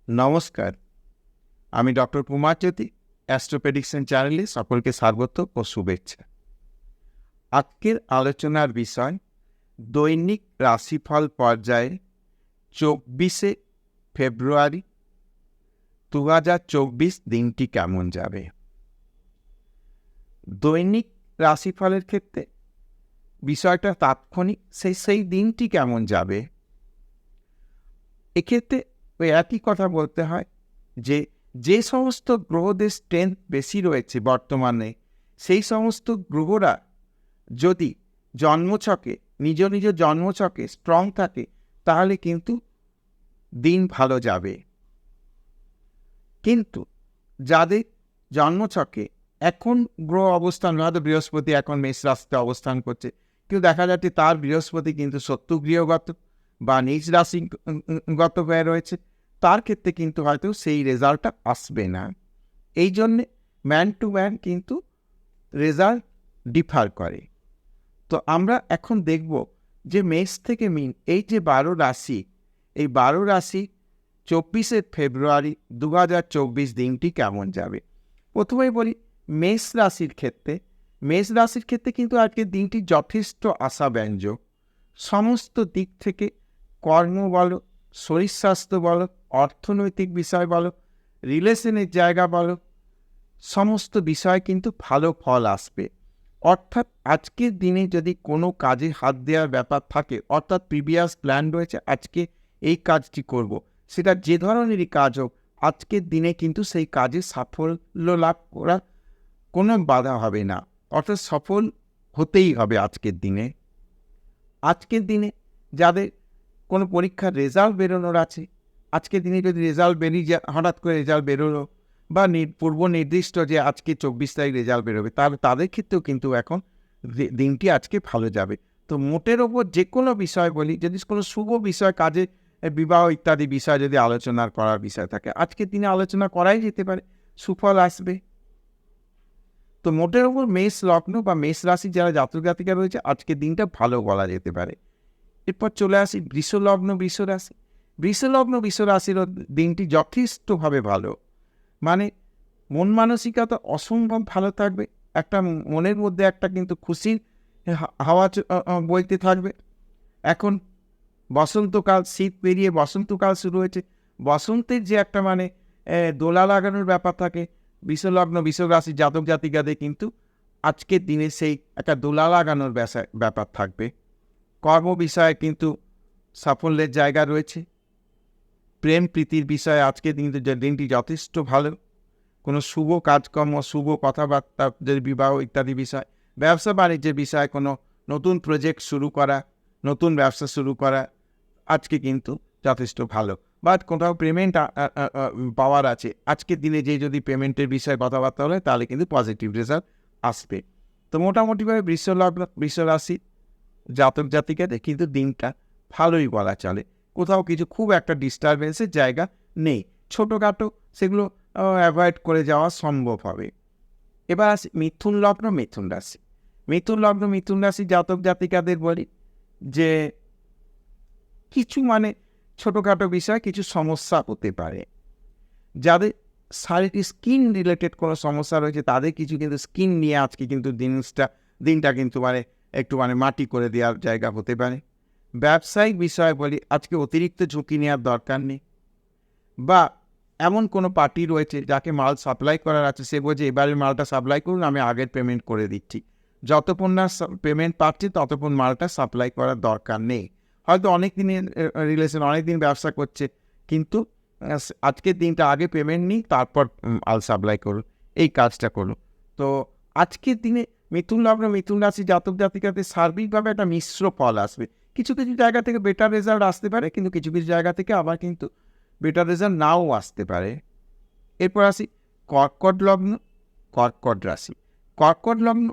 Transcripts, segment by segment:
নমস্কার, আমি ডক্টর কুমার জ্যোতি, astro prediction চ্যানেলে সকলকে স্বাগত ও শুভেচ্ছা। আজকের আলোচনার বিষয় দৈনিক রাশিফল পর্যায়ে 24শে ফেব্রুয়ারি 2024 দিনটি কেমন যাবে। দৈনিক রাশিফলের ক্ষেত্রে বিষয়টা তাৎক্ষণিক, সেই দিনটি কেমন যাবে। এক্ষেত্রে ওই একই কথা বলতে হয় যে সমস্ত গ্রহদের স্ট্রেংথ বেশি রয়েছে বর্তমানে, সেই সমস্ত গ্রহরা যদি জন্মছকে নিজ নিজ জন্মছকে স্ট্রং থাকে, তাহলে কিন্তু দিন ভালো যাবে। কিন্তু যাদের জন্মছকে এখন গ্রহ অবস্থান, হয়তো বৃহস্পতি এখন মেষ রাশিতে অবস্থান করছে, কিন্তু দেখা যাচ্ছে তার বৃহস্পতি কিন্তু শত্রু গৃহগত বা নিজ রাশিগত হয়ে রয়েছে, তার ক্ষেত্রে কিন্তু হয়তো সেই রেজাল্টটা আসবে না। এই জন্যে ম্যান টু ম্যান কিন্তু রেজাল্ট ডিফার করে। তো আমরা এখন দেখব যে মেষ থেকে মিন এই যে 12 রাশি, এই 12 রাশি 24শে ফেব্রুয়ারি 2024 দিনটি কেমন যাবে। প্রথমেই বলি মেষ রাশির ক্ষেত্রে কিন্তু আজকের দিনটি যথেষ্ট আশাব্যঞ্জক। সমস্ত দিক থেকে কর্ম বলো, শরীর স্বাস্থ্য বলো, অর্থনৈতিক বিষয় বলো, রিলেশনের জায়গা বলো, সমস্ত বিষয় কিন্তু ভালো ফল আসবে। অর্থাৎ আজকের দিনে যদি কোনো কাজে হাত দেওয়ার ব্যাপার থাকে, অর্থাৎ প্রিভিয়াস প্ল্যান রয়েছে আজকে এই কাজটি করব, সেটা যে ধরনেরই কাজ হোক, আজকের দিনে কিন্তু সেই কাজে সাফল্য লাভ করা কোনো বাধা হবে না, অর্থাৎ সফল হতেই হবে আজকের দিনে। আজকের দিনে যাদের কোনো পরীক্ষার রেজাল্ট বেরোনোর আছে, আজকের দিনে যদি রেজাল্ট বেরিয়ে হঠাৎ করে রেজাল্ট বেরোলো বা পূর্ব নির্দিষ্ট যে আজকে 24 তারিখ রেজাল্ট বেরোবে, তাদের ক্ষেত্রেও কিন্তু এখন দিনটি আজকে ভালো যাবে। তো মোটের ওপর যে কোনো বিষয় বলি, যদি কোনো শুভ বিষয়, কাজে, বিবাহ ইত্যাদি বিষয় যদি আলোচনা করার বিষয় থাকে, আজকের দিনে আলোচনা করাই যেতে পারে, সুফল আসবে। তো মোটের ওপর মেষ লগ্ন বা মেষ রাশি যারা জাতক জাতিকা রয়েছে, আজকের দিনটা ভালো বলা যেতে পারে। এরপর চলে আসি বৃষ লগ্ন বৃষ রাশি। বৃষ লগ্ন বৃষ রাশিরও দিনটি যথেষ্টভাবে ভালো, মানে মন মানসিকতা অসম্ভব ভালো থাকবে। একটা মনের মধ্যে একটা কিন্তু খুশির হাওয়া বইতে থাকবে। এখন বসন্তকাল, শীত পেরিয়ে বসন্তকাল শুরু হয়েছে। বসন্তের যে একটা দোলা লাগানোর ব্যাপার থাকে, বিশ্বলগ্ন বিশ্বরাশি জাতক জাতিকাদের কিন্তু আজকের দিনে সেই একটা দোলা লাগানোর ব্যাপার থাকবে। কর্ম বিষয়ে কিন্তু সাফল্যের জায়গা রয়েছে। প্রেম প্রীতির বিষয়ে আজকের দিনটি যথেষ্ট ভালো। কোনো শুভ কাজকর্ম, শুভ কথাবার্তা, যদি বিবাহ ইত্যাদি বিষয়, ব্যবসা বাণিজ্যের বিষয়ে কোনো নতুন প্রজেক্ট শুরু করা, নতুন ব্যবসা শুরু করা, আজকে কিন্তু যথেষ্ট ভালো। বা কোথাও পেমেন্ট পাওয়ার আছে, আজকের দিনে যদি পেমেন্টের বিষয়ে কথাবার্তা হলে, তাহলে কিন্তু পজিটিভ রেজাল্ট আসবে। তো মোটামুটিভাবে বৃষলগ্ন বৃষরাশি জাতক জাতিকাদের কিন্তু দিনটা ভালোই বলা চলে। কোথাও কিছু খুব একটা ডিস্টারবেন্সের জায়গা নেই, ছোটোখাটো সেগুলো অ্যাভয়েড করে যাওয়া সম্ভব হবে। এবার আসি মিথুন লগ্ন মিথুন রাশি। মিথুন লগ্ন মিথুন রাশি জাতক জাতিকাদের বলি যে কিছু ছোটোখাটো বিষয় কিছু সমস্যা হতে পারে। যাদের শারীরিক স্কিন রিলেটেড কোনো সমস্যা রয়েছে, তাদের কিছু কিন্তু স্কিন নিয়ে আজকে কিন্তু দিনটা কিন্তু একটু মাটি করে দেওয়ার জায়গা হতে পারে। ব্যবসায়িক বিষয় বলি, আজকে অতিরিক্ত ঝুঁকি নেওয়ার দরকার নেই। বা এমন কোনো পার্টি রয়েছে যাকে মাল সাপ্লাই করার আছে, সে বলছে এবারের মালটা সাপ্লাই করুন, আমি আগের পেমেন্ট করে দিচ্ছি। যতক্ষণ না পেমেন্ট পাচ্ছি ততক্ষণ মালটা সাপ্লাই করার দরকার নেই। হয়তো অনেক দিনের রিলেশন, অনেক দিন ব্যবসা করছে, কিন্তু আজকের দিনটা আগে পেমেন্ট নিই, তারপর মাল সাপ্লাই করুন, এই কাজটা করুন। তো আজকের দিনে মিথুন লগ্ন মিথুন রাশি জাতক জাতিকাদের সার্বিকভাবে একটা মিশ্র ফল আসবে। কিছু কিছু জায়গা থেকে বেটার রেজাল্ট আসতে পারে, কিন্তু কিছু কিছু জায়গা থেকে আবার কিন্তু বেটার রেজাল্ট নাও আসতে পারে। এরপর আসি কর্কট লগ্ন কর্কট রাশি। কর্কট লগ্ন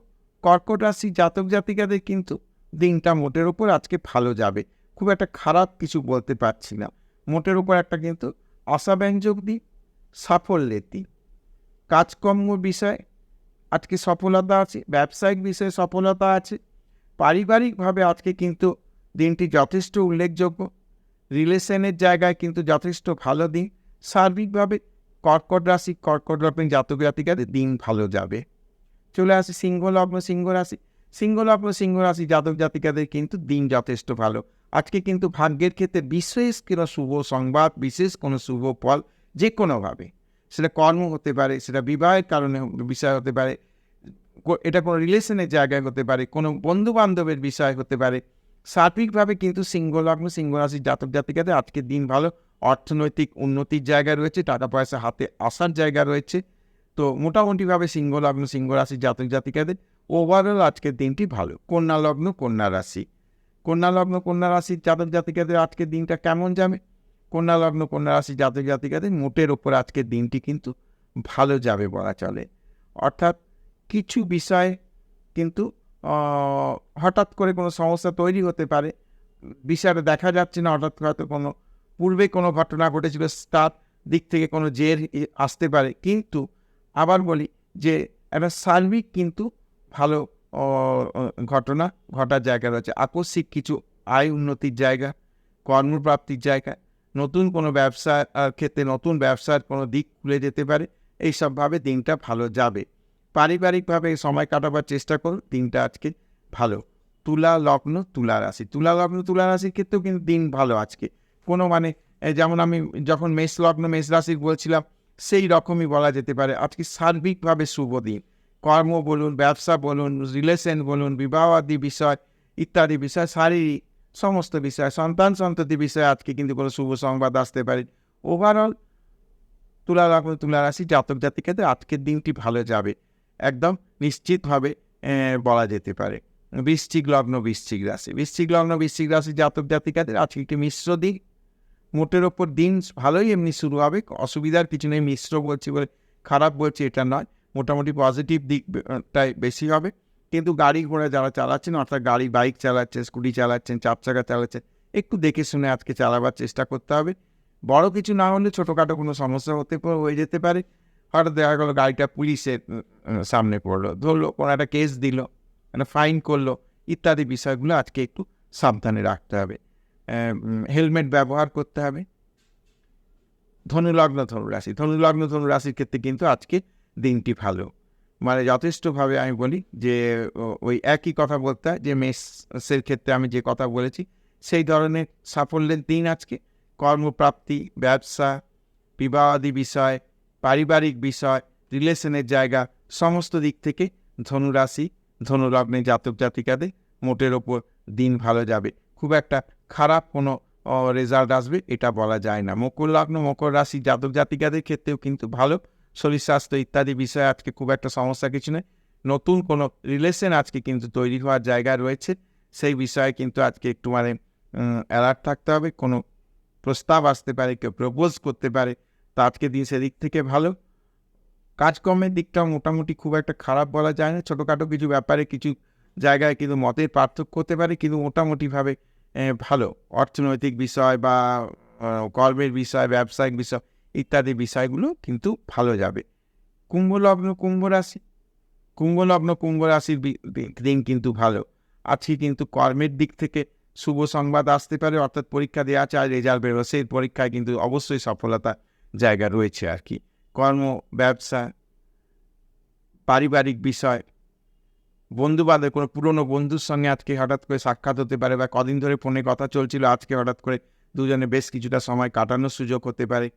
কর্কট রাশি জাতক জাতিকাদের কিন্তু দিনটা মোটের ওপর আজকে ভালো যাবে। খুব একটা খারাপ কিছু বলতে পারছি না। মোটের ওপর একটা কিন্তু আশাব্যঞ্জক দিন, সাফল্যের দিন। কাজকর্ম বিষয়ে আজকে সফলতা আছে, ব্যবসায়িক বিষয়ে সফলতা আছে। পারিবারিকভাবে আজকে কিন্তু দিনটি যথেষ্ট উল্লেখযোগ্য। রিলেশনের জায়গায় কিন্তু যথেষ্ট ভালো দিন। সার্বিকভাবে কর্কট রাশি, কর্কট লগ্নের জাতক জাতিকাদের দিন ভালো যাবে। চলে আসি সিংহ লগ্ন, সিংহ রাশি। সিংহ লগ্ন, সিংহ রাশি জাতক জাতিকাদের কিন্তু দিন যথেষ্ট ভালো। আজকে কিন্তু ভাগ্যের ক্ষেত্রে বিশেষ কোনো শুভ সংবাদ, বিশেষ কোনো শুভ ফল যে কোনোভাবে, সেটা কর্ম হতে পারে, সেটা বিবাহের কারণে বিষয় হতে পারে, এটা কোনো রিলেশনের জায়গায় হতে পারে, কোনো বন্ধু বান্ধবের বিষয় হতে পারে। সার্বিকভাবে কিন্তু সিংহ লগ্ন, সিংহ রাশির জাতক জাতিকাদের আজকের দিন ভালো। অর্থনৈতিক উন্নতির জায়গা রয়েছে, টাকা পয়সা হাতে আসার জায়গা রয়েছে। তো মোটামুটিভাবে সিংহ লগ্ন, সিংহ রাশির জাতক জাতিকাদের ওভারঅল আজকের দিনটি ভালো। কন্যা লগ্ন, কন্যা রাশি। কন্যা লগ্ন, কন্যা রাশির জাতক জাতিকাদের আজকের দিনটা কেমন যাবে? কন্যা লগ্ন, কন্যা রাশির জাতক জাতিকাদের মোটের ওপর আজকের দিনটি কিন্তু ভালো যাবে বলা চলে। অর্থাৎ কিছু বিষয় কিন্তু হঠাৎ করে কোনো সমস্যা তৈরি হতে পারে, বিষয়টা দেখা যাচ্ছে না, হঠাৎ হয়তো কোনো পূর্বে কোনো ঘটনা ঘটেছিল, তার দিক থেকে কোনো জের আসতে পারে। কিন্তু আবার বলি যে একটা সার্বিক কিন্তু ভালো ঘটনা ঘটার জায়গা রয়েছে। আকস্মিক কিছু আয় উন্নতির জায়গা, কর্মপ্রাপ্তির জায়গা, নতুন কোনো ব্যবসা ক্ষেত্রে নতুন ব্যবসার কোনো দিক খুলে যেতে পারে। এইসবভাবে দিনটা ভালো যাবে। পারিবারিকভাবে সময় কাটাবার চেষ্টা করুন, দিনটা আজকে ভালো। তুলা লগ্ন, তুলা রাশি। তুলা লগ্ন, তুলা রাশির ক্ষেত্রেও কিন্তু দিন ভালো আজকে। কোনো মানে যেমন আমি যখন মেষ লগ্ন, মেষ রাশির বলছিলাম, সেই রকমই বলা যেতে পারে। আজকে সার্বিকভাবে শুভ দিন। কর্ম বলুন, ব্যবসা বলুন, রিলেশন বলুন, বিবাহাদি বিষয় ইত্যাদি বিষয়, শারীরিক সমস্ত বিষয়, সন্তান সন্ততি বিষয়ে আজকে কিন্তু কোনো শুভ সংবাদ আসতে পারে। ওভারঅল তুলা লগ্ন, তুলা রাশি জাতক জাতিকাদের আজকের দিনটি ভালো যাবে, একদম নিশ্চিতভাবে বলা যেতে পারে। বৃশ্চিক লগ্ন, বৃশ্চিক রাশি। বৃশ্চিক লগ্ন, বৃশ্চিক রাশি জাতক জাতিকাদের আজকে একটি মিশ্র দিন। মোটের ওপর দিন ভালোই এমনি শুরু হবে, অসুবিধার কিছু নেই। মিশ্র বলছি বলে খারাপ বলছি এটা নয়, মোটামুটি পজিটিভ দিকটাই বেশি হবে। কিন্তু গাড়ি ঘোড়া যারা চালাচ্ছেন, অর্থাৎ গাড়ি বাইক চালাচ্ছেন, স্কুটি চালাচ্ছেন, চার চাকা চালাচ্ছেন, একটু দেখে শুনে আজকে চালাবার চেষ্টা করতে হবে। বড় কিছু না হলে ছোটোখাটো কোনো সমস্যা হয়ে যেতে পারে। হয়তো দেখা গেলো গাড়িটা পুলিশের সামনে পড়লো, ধরলো, কোনো একটা কেস দিল, একটা ফাইন করলো, ইত্যাদি বিষয়গুলো আজকে একটু সাবধানে রাখতে হবে। হেলমেট ব্যবহার করতে হবে। ধনুলগ্ন, ধনুরাশি। ধনুলগ্ন, ধনুরাশির ক্ষেত্রে কিন্তু আজকে দিনটি ভালো, মানে যথেষ্টভাবে আমি বলি যে ওই একই কথা বলতে হয় যে মেষের ক্ষেত্রে আমি যে কথা বলেছি, সেই ধরনের সাফল্যের দিন আজকে। কর্মপ্রাপ্তি, ব্যবসা, বিবাহাদি বিষয়, পারিবারিক বিষয়, রিলেশনের জায়গা, সমস্ত দিক থেকে ধনুরাশি, ধনুলগ্নের জাতক জাতিকাদের মোটের ওপর দিন ভালো যাবে। খুব একটা খারাপ কোনো রেজাল্ট আসবে এটা বলা যায় না। মকর লগ্ন, মকর রাশি জাতক জাতিকাদের ক্ষেত্রেও কিন্তু ভালো। শরীর স্বাস্থ্য ইত্যাদি বিষয়ে আজকে খুব একটা সমস্যা কিছু নেই। নতুন কোনো রিলেশন আজকে কিন্তু তৈরি হওয়ার জায়গা রয়েছে, সেই বিষয়ে কিন্তু আজকে একটু মানে অ্যালার্ট থাকতে হবে। কোনো প্রস্তাব আসতে পারে, কেউ প্রপোজ করতে পারে, তো আজকে দিন সেদিক থেকে ভালো। কাজকর্মের দিকটাও মোটামুটি খুব একটা খারাপ বলা যায় না। ছোটোখাটো কিছু ব্যাপারে কিছু জায়গায় কিন্তু মতের পার্থক্য হতে পারে, কিন্তু মোটামুটিভাবে ভালো। অর্থনৈতিক বিষয় বা কর্মের বিষয়, ব্যবসায়িক বিষয় ইত্যাদি বিষয়গুলো কিন্তু ভালো যাবে। কুম্ভ লগ্ন, কুম্ভ রাশি। কুম্ভ লগ্ন, কুম্ভ রাশির দিন কিন্তু ভালো। আজকে কিন্তু কর্মের দিক থেকে শুভ সংবাদ আসতে পারে, অর্থাৎ পরীক্ষা দেওয়া চায়, রেজাল্ট বেরো, সেই পরীক্ষায় কিন্তু অবশ্যই সফলতা জায়গা রয়েছে আর কি। কর্ম, ব্যবসা, পারিবারিক বিষয়, বন্ধুবান্ধব, কোনো পুরনো বন্ধুর সঙ্গে আজকে হঠাৎ করে সাক্ষাৎ হতে পারে, বা কদিন ধরে ফোনে কথা চলছিল, আজকে হঠাৎ করে দুজনে বেশ কিছুটা সময় কাটানোর সুযোগ হতে পারে।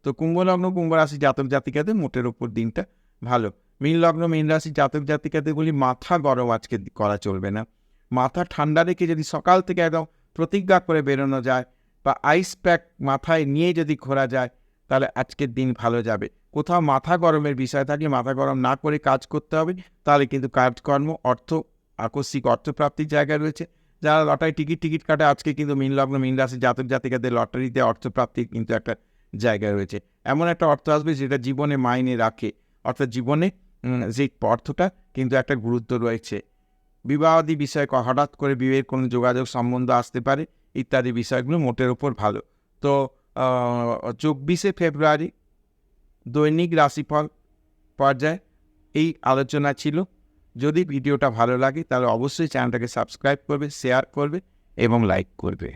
তো কুম্ভ লগ্ন, কুম্ভ রাশি জাতক জাতিকাদের মোটের ওপর দিনটা ভালো। মীন লগ্ন, মীন রাশি জাতক জাতিকাদের বলি মাথা গরম আজকে করা চলবে না। মাথা ঠান্ডা রেখে যদি সকাল থেকে একদম প্রতিজ্ঞা করে বেরোনো যায়, বা আইস প্যাক মাথায় নিয়ে যদি ঘোরা যায়, তাহলে আজকের দিন ভালো যাবে। কোথাও মাথা গরমের বিষয় থাকলে মাথা গরম না করে কাজ করতে হবে, তাহলে কিন্তু কাজকর্ম, আকস্মিক অর্থপ্রাপ্তির জায়গা রয়েছে। যারা লটারি টিকিট কাটে, আজকে কিন্তু মীন লগ্ন, মীন রাশি জাতক জাতিকাদের লটারিতে অর্থপ্রাপ্তির কিন্তু একটা জায়গা রয়েছে। এমন একটা অর্থ আসবে যেটা জীবনে মাইনে রাখে, অর্থাৎ জীবনে যে অর্থটা কিন্তু একটা গুরুত্ব রয়েছে। বিবাহাদি বিষয়ে হঠাৎ করে বিয়ের কোনো যোগাযোগ সম্বন্ধ আসতে পারে, ইত্যাদি বিষয়গুলো মোটের ওপর ভালো। তো 24শে ফেব্রুয়ারি দৈনিক রাশিফল পর্যায়ে এই আলোচনা ছিল। যদি ভিডিওটা ভালো লাগে তাহলে অবশ্যই চ্যানেলটাকে সাবস্ক্রাইব করবে, শেয়ার করবে এবং লাইক করবে।